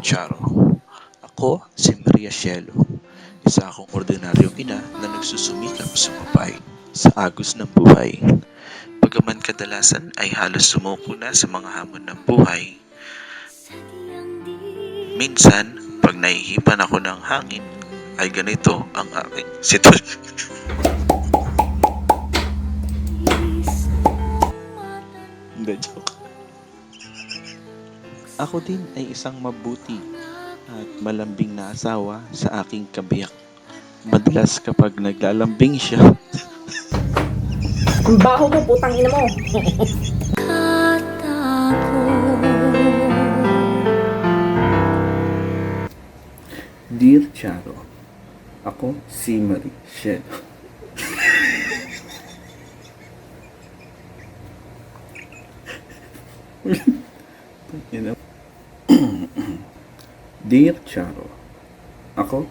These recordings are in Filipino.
Charo. Ako si Maria Cielo, isa akong ordinaryong ina na nagsusumikap sumabay sa agos ng buhay. Bagaman kadalasan ay halos sumuko na sa mga hamon ng buhay, minsan pag nahihipan ako ng hangin ay ganito ang aking sitwasyon. Hindi, joke. Ako din ay isang mabuti at malambing na asawa sa aking kabiyak. Madalas kapag naglalambing siya, Ang baho mo, putang ina mo. Dear Charo, ako si Marie Cielo. Dear Charo, ako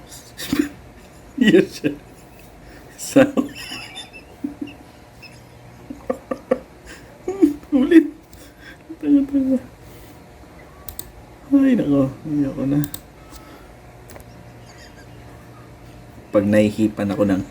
Dear Charo. Ulit. Tanga. Ay, nako. Ayoko na. Pag nahihipan ako ng